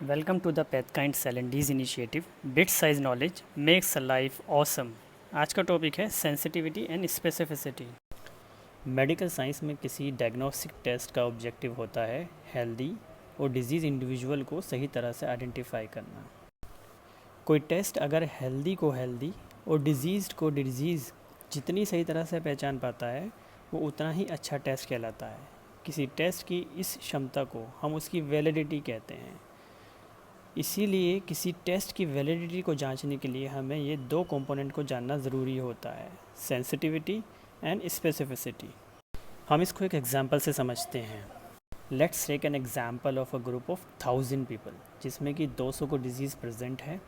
Welcome to the Pathkind Cell and Disease Initiative. Bit size knowledge makes a life awesome. आज का topic है sensitivity and specificity. Medical science में किसी diagnostic test का objective होता है हेल्दी और डिजीज़ इंडिविजुअल को सही तरह से आइडेंटिफाई करना। कोई टेस्ट अगर हेल्दी को हेल्दी और डिजीज़ को डिजीज़ जितनी सही तरह से पहचान पाता है वो उतना ही अच्छा टेस्ट कहलाता है। किसी टेस्ट की इस क्षमता को हम उसकी वैलिडिटी कहते हैं। इसीलिए किसी टेस्ट की वैलिडिटी को जांचने के लिए हमें ये दो कंपोनेंट को जानना ज़रूरी होता है, सेंसिटिविटी एंड स्पेसिफिसिटी। हम इसको एक एग्जांपल से समझते हैं। Let's take an example of a group of 1000 people, जिसमें कि 200 को डिजीज़ प्रेजेंट है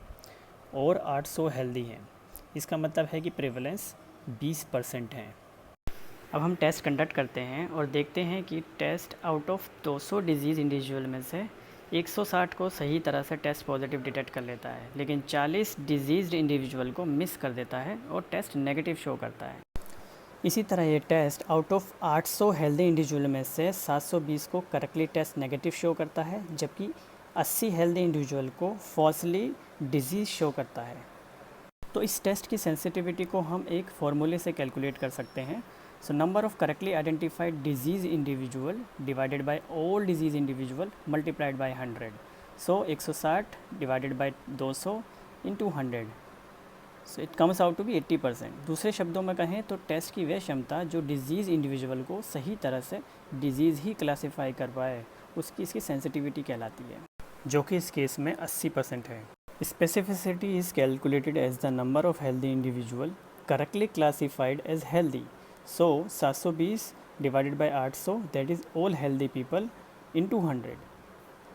और 800 हेल्दी हैं। इसका मतलब है कि प्रेवलेंस 20% है। अब हम टेस्ट कंडक्ट करते हैं और देखते हैं कि test out of 200 disease individual में से 160 को सही तरह से टेस्ट पॉजिटिव डिटेक्ट कर लेता है, लेकिन 40 डिजीज़्ड इंडिविजुअल को मिस कर देता है और टेस्ट नेगेटिव शो करता है। इसी तरह ये test out of 800 healthy individual में से 720 को करेक्टली टेस्ट नेगेटिव शो करता है, जबकि 80 हेल्दी इंडिविजुअल को फॉल्सली डिजीज़ शो करता है। तो इस टेस्ट की सेंसिटिविटी को हम एक फॉर्मूले से कैलकुलेट कर सकते हैं। So number of correctly identified disease individual divided by all disease individual multiplied by 100. So 160 divided by 200 into 100. So it comes out to be 80%. दूसरे शब्दों में कहें तो टेस्ट की वह क्षमता जो डिजीज़ इंडिविजुअल को सही तरह से डिजीज़ ही क्लासीफाई कर पाए उसकी इसकी सेंसिटिविटी कहलाती है, जो कि इस केस में 80% है। Specificity is calculated as the number of healthy individual correctly classified as healthy. So 720 divided by 800 that is all healthy people into 100,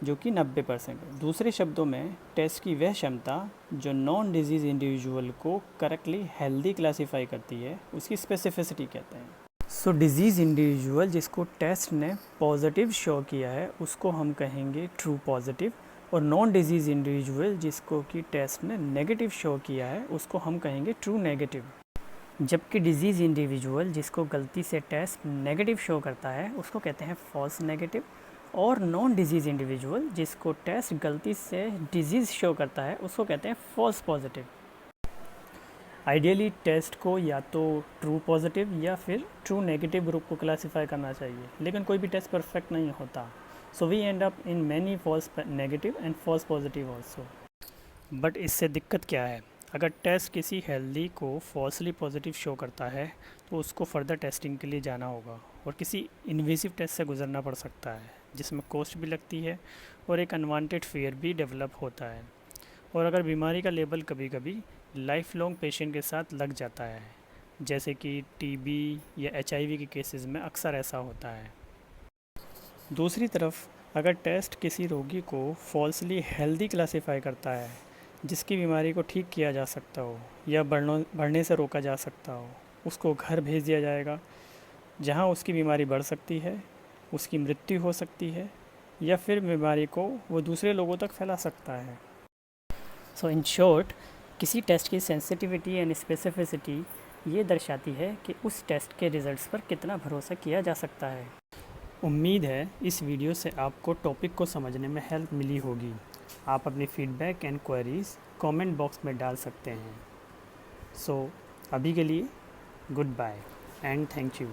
जो कि 90%। दूसरे शब्दों में टेस्ट की वह क्षमता जो नॉन डिजीज़ इंडिविजुअल को करेक्टली हेल्दी क्लासीफाई करती है उसकी स्पेसिफिसिटी कहते हैं। सो डिजीज़ इंडिविजुअल जिसको टेस्ट ने पॉजिटिव शो किया है उसको हम कहेंगे ट्रू पॉजिटिव, और नॉन डिजीज़ इंडिविजुअल जिसको कि टेस्ट ने नेगेटिव शो किया है उसको हम कहेंगे ट्रू नेगेटिव। जबकि डिजीज़ इंडिविजुअल जिसको गलती से टेस्ट नेगेटिव शो करता है उसको कहते हैं फॉल्स नेगेटिव, और नॉन डिजीज़ इंडिविजुअल जिसको टेस्ट गलती से डिजीज़ शो करता है उसको कहते हैं फॉल्स पॉजिटिव। आइडियली टेस्ट को या तो ट्रू पॉजिटिव या फिर ट्रू नेगेटिव ग्रुप को क्लासीफाई करना चाहिए, लेकिन कोई भी टेस्ट परफेक्ट नहीं होता। So we end up in many false negative and false positive also. But इससे दिक्कत क्या है? अगर टेस्ट किसी हेल्दी को फॉल्सली पॉजिटिव शो करता है तो उसको फर्दर टेस्टिंग के लिए जाना होगा और किसी इन्वेसिव टेस्ट से गुजरना पड़ सकता है, जिसमें कॉस्ट भी लगती है और एक अनवांटेड फियर भी डेवलप होता है। और अगर बीमारी का लेबल कभी कभी लाइफ लॉन्ग पेशेंट के साथ लग जाता है, जैसे कि टीबी या HIV के केसेस में अक्सर ऐसा होता है। दूसरी तरफ अगर टेस्ट किसी रोगी को फॉल्सली हेल्दी क्लासीफाई करता है, जिसकी बीमारी को ठीक किया जा सकता हो या बढ़ने से रोका जा सकता हो, उसको घर भेज दिया जाएगा, जहां उसकी बीमारी बढ़ सकती है, उसकी मृत्यु हो सकती है या फिर बीमारी को वो दूसरे लोगों तक फैला सकता है। सो इन शॉर्ट, किसी टेस्ट की सेंसिटिविटी एंड स्पेसिफिसिटी ये दर्शाती है कि उस टेस्ट के रिज़ल्ट्स पर कितना भरोसा किया जा सकता है। उम्मीद है इस वीडियो से आपको टॉपिक को समझने में हेल्प मिली होगी। आप अपनी feedback and queries comment box में डाल सकते हैं। सो अभी के लिए goodbye and thank you.